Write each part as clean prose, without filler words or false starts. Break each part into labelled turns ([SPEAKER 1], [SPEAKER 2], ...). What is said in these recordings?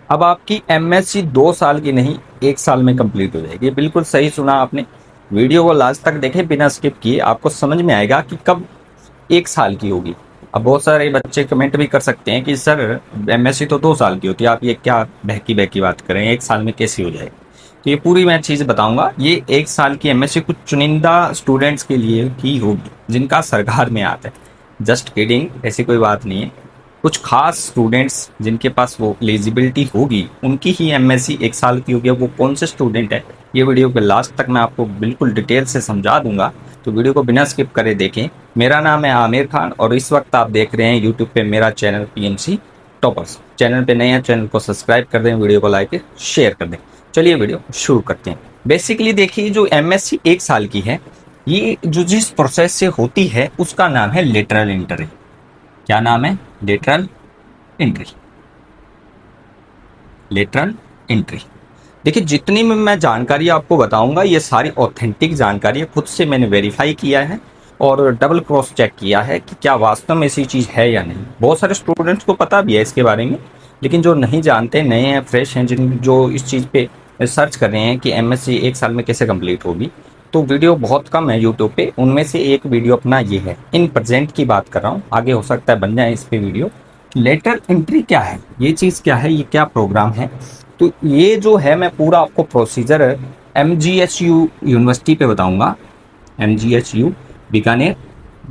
[SPEAKER 1] अब आपकी एमएससी 2 साल की नहीं 1 साल में कंप्लीट हो जाएगी। बिल्कुल सही सुना आपने। वीडियो को लास्ट तक देखें बिना स्किप किए, आपको समझ में आएगा कि कब 1 साल की होगी। अब बहुत सारे बच्चे कमेंट भी कर सकते हैं कि सर एमएससी तो 2 साल की होती है, आप ये क्या बहकी बहकी बात कर रहे हैं, 1 साल में कैसी हो जाएगी। तो ये पूरी मैं चीज़ बताऊंगा। ये 1 साल की एमएससी कुछ चुनिंदा स्टूडेंट्स के लिए ही होगी जिनका सरकार में आता है। जस्ट किडिंग, ऐसी कोई बात नहीं है। कुछ खास स्टूडेंट्स जिनके पास वो एलिजिबिलिटी होगी उनकी ही एमएससी 1 साल की होगी। अब वो कौन से स्टूडेंट है ये वीडियो के लास्ट तक मैं आपको बिल्कुल डिटेल से समझा दूंगा, तो वीडियो को बिना स्किप करे देखें। मेरा नाम है आमिर खान और इस वक्त आप देख रहे हैं यूट्यूब पे मेरा चैनल पीएमसी टॉपर्स। चैनल पे नए हैं, चैनल को सब्सक्राइब कर दें, वीडियो को लाइक शेयर कर दें। चलिए वीडियो शुरू करते हैं। बेसिकली देखिए, जो एमएससी 1 साल की है, ये जो जिस प्रोसेस से होती है उसका नाम है लेटरल एंट्री। क्या नाम है? Lateral entry. Lateral entry. देखिए, जितनी मैं जानकारी आपको बताऊंगा ये सारी ऑथेंटिक जानकारी है, खुद से मैंने वेरीफाई किया है और डबल क्रॉस चेक किया है कि क्या वास्तव में ऐसी चीज़ है या नहीं। बहुत सारे स्टूडेंट्स को पता भी है इसके बारे में, लेकिन जो नहीं जानते, नए हैं, फ्रेश हैं, जिन जो इस चीज़ पे सर्च कर रहे हैं कि एमएससी 1 साल में कैसे कंप्लीट होगी, तो वीडियो बहुत कम है यूट्यूब पे। उनमें से एक वीडियो अपना ये है, इन प्रेजेंट की बात कर रहा हूँ, आगे हो सकता है बन जाए इस पे वीडियो। लेटर एंट्री क्या है, ये चीज़ क्या है, ये क्या प्रोग्राम है, तो ये जो है मैं पूरा आपको प्रोसीजर एमजीएसयू यूनिवर्सिटी पे बताऊंगा। एमजीएसयू बीकानेर,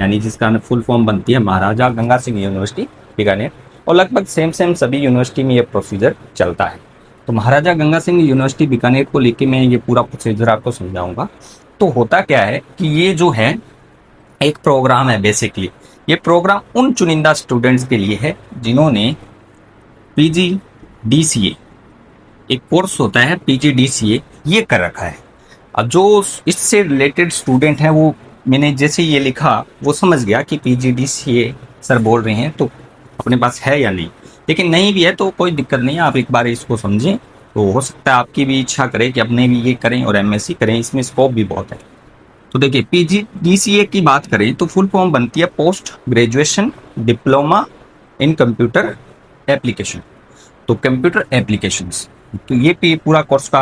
[SPEAKER 1] यानी जिसका फुल फॉर्म बनती है महाराजा गंगा सिंह यूनिवर्सिटी बीकानेर, और लगभग सेम सेम सभी यूनिवर्सिटी में ये प्रोसीजर चलता है। तो महाराजा गंगा सिंह यूनिवर्सिटी बीकानेर को लेके मैं ये पूरा प्रोसीजर आपको समझाऊंगा। तो होता क्या है कि ये जो है एक प्रोग्राम है। बेसिकली ये प्रोग्राम उन चुनिंदा स्टूडेंट्स के लिए है जिन्होंने पीजीडीसीए, एक कोर्स होता है पीजीडीसीए, ये कर रखा है। अब जो इससे रिलेटेड स्टूडेंट हैं, वो मैंने जैसे ये लिखा वो समझ गया कि पीजीडीसीए सर बोल रहे हैं, तो अपने पास है या नहीं। लेकिन नहीं भी है तो कोई दिक्कत नहीं है, आप एक बार इसको समझें तो हो सकता है आपकी भी इच्छा करे कि अपने भी ये करें और एमएससी करें, इसमें स्कोप भी बहुत है। तो देखिए, पीजीडीसीए की बात करें तो फुल फॉर्म बनती है post graduation diploma in computer application. तो कंप्यूटर एप्लीकेशंस, तो ये पूरा कोर्स का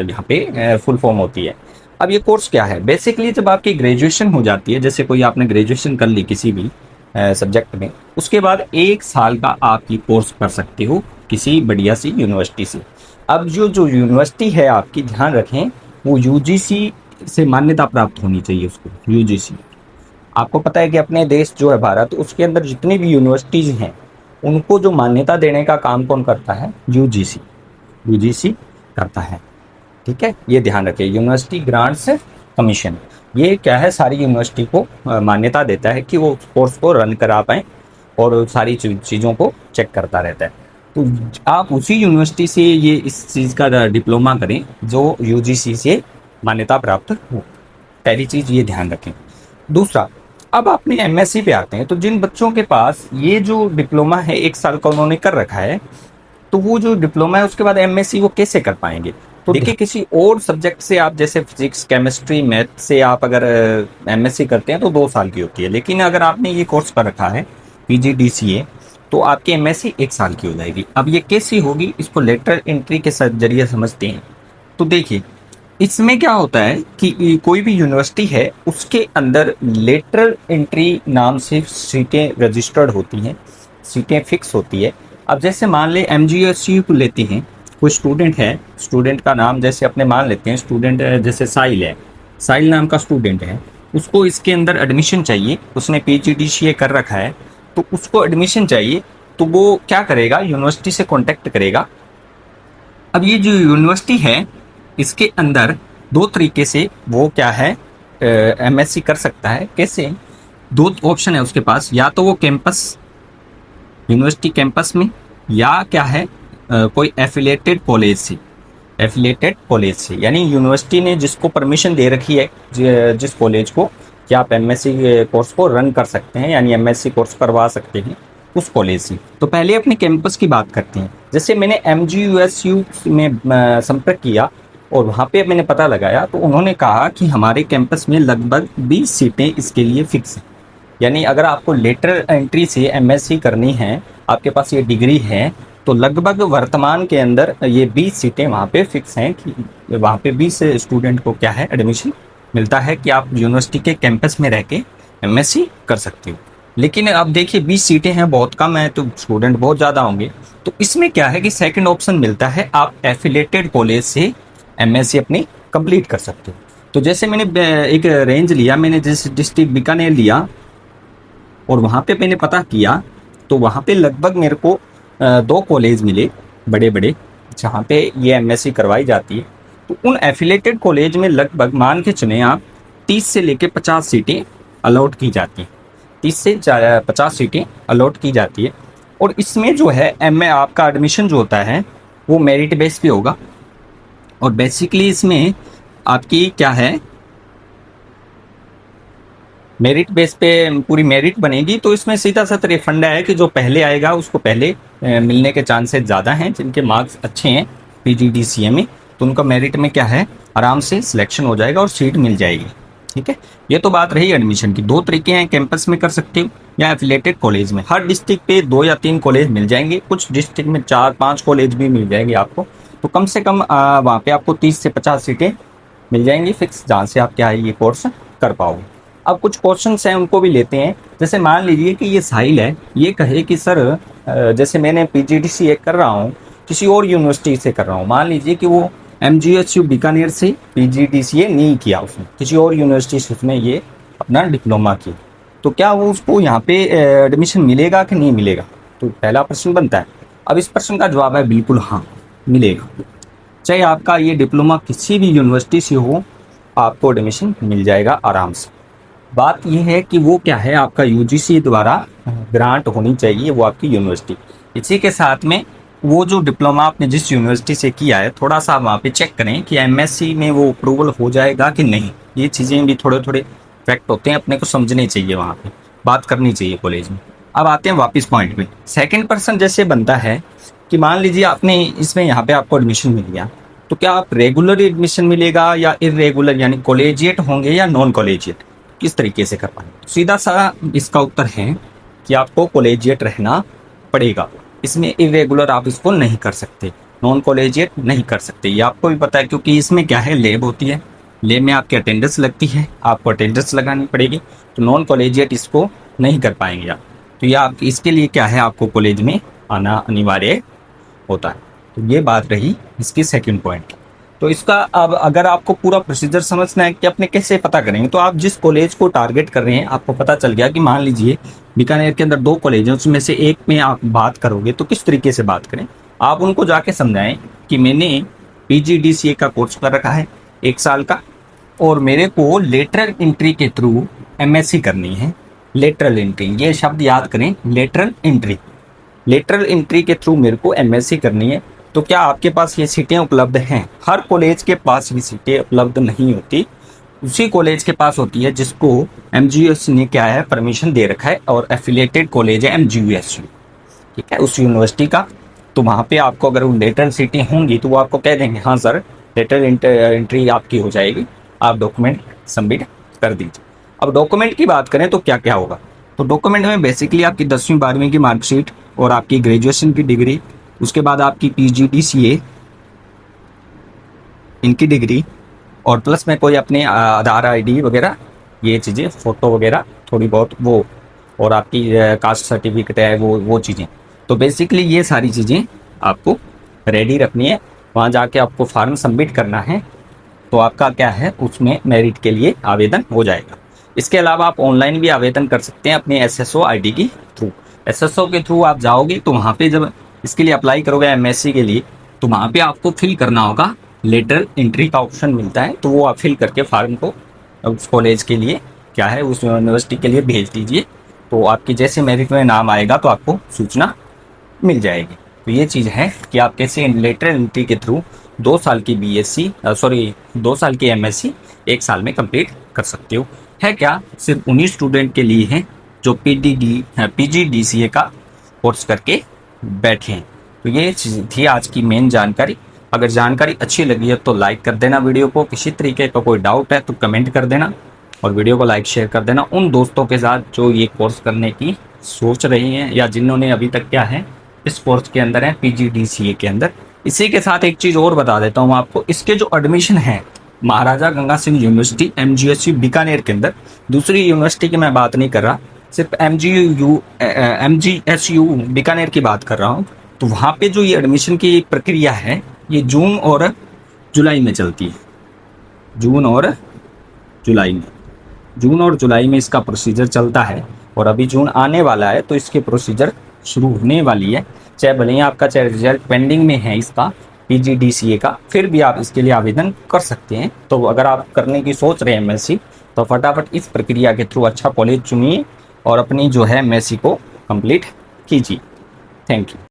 [SPEAKER 1] यहाँ पे फुल फॉर्म होती है। अब ये कोर्स क्या है? बेसिकली जब आपकी ग्रेजुएशन हो जाती है, जैसे कोई आपने ग्रेजुएशन कर ली किसी भी सब्जेक्ट में, उसके बाद 1 साल का आप ये कोर्स कर सकते हो किसी बढ़िया सी यूनिवर्सिटी से। अब जो जो यूनिवर्सिटी है आपकी, ध्यान रखें, वो यूजीसी से मान्यता प्राप्त होनी चाहिए उसको। यूजीसी, आपको पता है कि अपने देश जो है भारत, उसके अंदर जितनी भी यूनिवर्सिटीज़ हैं उनको जो मान्यता देने का काम कौन करता है? यूजीसी। यूजीसी करता है, ठीक है, ये ध्यान रखिए। यूनिवर्सिटी ग्रांट्स कमीशन, ये क्या है, सारी यूनिवर्सिटी को मान्यता देता है कि वो कोर्स को रन करा पाएँ और सारी चीज़ों को चेक करता रहता है। तो आप उसी यूनिवर्सिटी से ये इस चीज़ का डिप्लोमा करें जो यूजीसी से मान्यता प्राप्त हो। पहली चीज़ ये ध्यान रखें। दूसरा, अब अपने एमएससी पे आते हैं। तो जिन बच्चों के पास ये जो डिप्लोमा है 1 साल का उन्होंने कर रखा है, तो वो जो डिप्लोमा है उसके बाद एमएससी वो कैसे कर पाएंगे? तो देखिए, किसी और सब्जेक्ट से आप, जैसे फिजिक्स, केमिस्ट्री, मैथ से आप अगर एमएससी करते हैं तो 2 साल की होती है। लेकिन अगर आपने ये कोर्स कर रखा है पीजीडीसीए, तो आपकी एमएससी 1 साल की हो जाएगी। अब ये कैसी होगी, इसको लेटरल एंट्री के जरिए समझते हैं। तो देखिए, इसमें क्या होता है कि कोई भी यूनिवर्सिटी है उसके अंदर लेटरल एंट्री नाम से सीटें रजिस्टर्ड होती हैं, सीटें फिक्स होती है। अब जैसे मान ले एमजीएसयू को लेते हैं, कोई स्टूडेंट है, स्टूडेंट का नाम जैसे अपने मान लेते हैं, स्टूडेंट जैसे साहिल है, साहिल नाम का स्टूडेंट है, उसको इसके अंदर एडमिशन चाहिए, उसने पीजीडीसीए कर रखा है, तो उसको एडमिशन चाहिए। तो वो क्या करेगा, यूनिवर्सिटी से कॉन्टेक्ट करेगा। अब ये जो यूनिवर्सिटी है इसके अंदर 2 तरीके से वो क्या है एमएससी कर सकता है। कैसे? 2 ऑप्शन है उसके पास, या तो वो कैंपस, यूनिवर्सिटी कैंपस में, या क्या है कोई एफिलिएटेड कॉलेज से। एफिलिएटेड कॉलेज से यानी यूनिवर्सिटी ने जिसको परमिशन दे रखी है, जिस कॉलेज को कि आप एमएससी कोर्स को रन कर सकते हैं, यानी एमएससी कोर्स करवा सकते हैं, उस कॉलेज से। तो पहले अपने कैंपस की बात करते हैं। जैसे मैंने एमजीयूएसयू में संपर्क किया और वहाँ पे मैंने पता लगाया, तो उन्होंने कहा कि हमारे कैंपस में लगभग 20 सीटें इसके लिए फिक्स हैं। यानी अगर आपको लेटरल एंट्री से एमएससी करनी है, आपके पास ये डिग्री है, तो लगभग वर्तमान के अंदर ये 20 सीटें वहाँ पे फिक्स हैं कि वहाँ पे 20 स्टूडेंट को क्या है एडमिशन मिलता है कि आप यूनिवर्सिटी के कैंपस में रह के एमएससी कर सकते हो। लेकिन अब देखिए 20 सीटें हैं, बहुत कम है, तो स्टूडेंट बहुत ज़्यादा होंगे। तो इसमें क्या है कि सेकंड ऑप्शन मिलता है, आप एफिलेटेड कॉलेज से एमएससी अपनी कंप्लीट कर सकते हो। तो जैसे मैंने एक रेंज लिया, मैंने जिस डिस्ट्रिक्ट बीकानेर लिया और वहाँ पे मैंने पता किया, तो वहाँ पे लगभग मेरे को 2 कॉलेज मिले बड़े बड़े जहाँ पे ये एमएससी करवाई जाती है। तो उन एफिलेटेड कॉलेज में लगभग मान के चले आप 30 से लेके 50 सीटें अलॉट की जाती हैं। 30 से 50 सीटें अलॉट की जाती है। और इसमें जो है आपका एडमिशन जो होता है वो मेरिट बेस पे होगा। और बेसिकली इसमें आपकी क्या है, मेरिट बेस पे पूरी मेरिट बनेगी। तो इसमें सीधा सा तरीका फंडा है कि जो पहले आएगा उसको पहले मिलने के चांसेस ज़्यादा हैं। जिनके मार्क्स अच्छे हैं पीजीडीसीए में, तो उनका मेरिट में क्या है आराम से सिलेक्शन हो जाएगा और सीट मिल जाएगी। ठीक है, ये तो बात रही एडमिशन की। 2 तरीके हैं, कैंपस में कर सकते हो या एफिलेटेड कॉलेज में। हर डिस्ट्रिक्ट पे 2 या 3 कॉलेज मिल जाएंगे, कुछ डिस्ट्रिक्ट में 4-5 कॉलेज भी मिल जाएंगे आपको। तो कम से कम वहाँ पे आपको 30 से 50 सीटें मिल जाएंगी फिक्स, जहाँ से आप क्या है ये कोर्स कर पाओगे। अब कुछ क्वेश्चंस हैं उनको भी लेते हैं। जैसे मान लीजिए कि ये साहिल है, ये कहे कि सर जैसे मैंने पीजीडीसीए कर रहा हूँ, किसी और यूनिवर्सिटी से कर रहा हूँ, मान लीजिए कि वो एमजीएचयू बीकानेर से पीजीडीसीए नहीं किया, उसने किसी और यूनिवर्सिटी से उसने ये अपना डिप्लोमा किया, तो क्या वो उसको यहाँ पे एडमिशन मिलेगा कि नहीं मिलेगा? तो पहला प्रश्न बनता है। अब इस प्रश्न का जवाब है बिल्कुल हाँ, मिलेगा। चाहे आपका ये डिप्लोमा किसी भी यूनिवर्सिटी से हो, आपको एडमिशन मिल जाएगा आराम से। बात यह है कि वो क्या है, आपका यूजीसी द्वारा ग्रांट होनी चाहिए वो आपकी यूनिवर्सिटी। इसी के साथ में वो जो डिप्लोमा आपने जिस यूनिवर्सिटी से किया है, थोड़ा सा वहाँ पे चेक करें कि एमएससी में वो अप्रूवल हो जाएगा कि नहीं। ये चीज़ें भी थोड़े थोड़े फैक्ट होते हैं, अपने को समझने चाहिए, वहाँ पे बात करनी चाहिए कॉलेज में। अब आते हैं वापस पॉइंट पे। सेकेंड पर्सन जैसे बनता है कि मान लीजिए आपने इसमें यहाँ पे आपको एडमिशन मिल गया, तो क्या आप रेगुलर एडमिशन मिलेगा या इरेगुलर, यानी कॉलेजिएट होंगे या नॉन कॉलेजिएट, किस तरीके से कर पाएंगे? सीधा सा इसका उत्तर है कि आपको कॉलेजिएट रहना पड़ेगा। इसमें इरेगुलर आप इसको नहीं कर सकते, नॉन कॉलेजिएट नहीं कर सकते। ये आपको भी पता है, क्योंकि इसमें क्या है, लैब होती है, लैब में आपकी अटेंडेंस लगती है, आपको अटेंडेंस लगानी पड़ेगी। तो नॉन कॉलेजिएट इसको नहीं कर पाएंगे आप। तो ये आप इसके लिए क्या है, आपको कॉलेज में आना अनिवार्य होता है। तो ये बात रही इसकी सेकंड पॉइंट। तो इसका अब अगर आपको पूरा प्रोसीजर समझना है कि अपने कैसे पता करेंगे, तो आप जिस कॉलेज को टारगेट कर रहे हैं, आपको पता चल गया कि मान लीजिए बीकानेर के अंदर 2 कॉलेज हैं, उसमें से एक में आप बात करोगे, तो किस तरीके से बात करें? आप उनको जाके समझाएं कि मैंने पीजीडीसीए का कोर्स कर रखा है 1 साल का, और मेरे को लेटरल एंट्री के थ्रू एमएससी करनी है। लेटरल एंट्री, ये शब्द याद करें, लेटरल एंट्री। लेटरल एंट्री के थ्रू मेरे को एमएससी करनी है। तो क्या आपके पास ये सीटें उपलब्ध हैं? हर कॉलेज के पास ये सीटें उपलब्ध नहीं होती, उसी कॉलेज के पास होती है जिसको एमजीयूएस ने क्या है परमिशन दे रखा है, और एफिलिएटेड कॉलेज है एमजीयूएस, ठीक है, उस यूनिवर्सिटी का। तो वहाँ पे आपको अगर वो लेटरल सीटें होंगी तो वो आपको कह देंगे हाँ सर लेटरल एंट्री आपकी हो जाएगी, आप डॉक्यूमेंट सबमिट कर दीजिए। अब डॉक्यूमेंट की बात करें तो क्या क्या होगा? तो डॉक्यूमेंट में बेसिकली आपकी 10वीं 12वीं की मार्कशीट और आपकी ग्रेजुएशन की डिग्री, उसके बाद आपकी पीजीडीसीए इनकी डिग्री, और प्लस में कोई अपने आधार आईडी वगैरह, ये चीज़ें, फ़ोटो वगैरह थोड़ी बहुत वो, और आपकी कास्ट सर्टिफिकेट है वो चीज़ें। तो बेसिकली ये सारी चीज़ें आपको रेडी रखनी है। वहाँ जाके आपको फॉर्म सबमिट करना है, तो आपका क्या है उसमें मेरिट के लिए आवेदन हो जाएगा। इसके अलावा आप ऑनलाइन भी आवेदन कर सकते हैं अपने एसएसओ आईडी के थ्रू। एसएसओ के थ्रू आप जाओगे तो वहाँ पे जब इसके लिए अप्लाई करोगे एमएससी के लिए, तो वहाँ पे आपको फिल करना होगा, लेटरल एंट्री का ऑप्शन मिलता है, तो वो आप फिल करके फॉर्म को उस कॉलेज के लिए क्या है, उस यूनिवर्सिटी के लिए भेज दीजिए। तो आपकी जैसे मेरिट में नाम आएगा तो आपको सूचना मिल जाएगी। तो ये चीज़ है कि आप कैसे लेटरल एंट्री के थ्रू 2 साल की 2 साल की एमएससी 1 साल में कंप्लीट कर सकते हो। है क्या, सिर्फ उन्हीं स्टूडेंट के लिए है जो पीजीडीसीए का कोर्स करके बैठे हैं। तो ये चीज़ थी आज की मेन जानकारी। अगर जानकारी अच्छी लगी है तो लाइक कर देना वीडियो को, किसी तरीके का कोई डाउट है तो कमेंट कर देना, और वीडियो को लाइक शेयर कर देना उन दोस्तों के साथ जो ये कोर्स करने की सोच रहे हैं या जिन्होंने अभी तक क्या है इस कोर्स के अंदर है PGDCA के अंदर। इसी के साथ एक चीज़ और बता देता हूँ आपको, इसके जो एडमिशन है महाराजा गंगा सिंह यूनिवर्सिटी MGSU बीकानेर के अंदर, दूसरी यूनिवर्सिटी की मैं बात नहीं कर रहा, सिर्फ MGSU बीकानेर की बात कर रहा हूँ। तो वहाँ पे जो ये एडमिशन की प्रक्रिया है ये जून और जुलाई में चलती है। जून और जुलाई में इसका प्रोसीजर चलता है, और अभी जून आने वाला है तो इसके प्रोसीजर शुरू होने वाली है। चाहे भले ही आपका चाहे रिजल्ट पेंडिंग में है इसका PGDCA का, फिर भी आप इसके लिए आवेदन कर सकते हैं। तो अगर आप करने की सोच रहे हैं MSc, तो फटाफट इस प्रक्रिया के थ्रू अच्छा कॉलेज चुनिए और अपनी जो है MSc को कंप्लीट कीजिए। Thank you.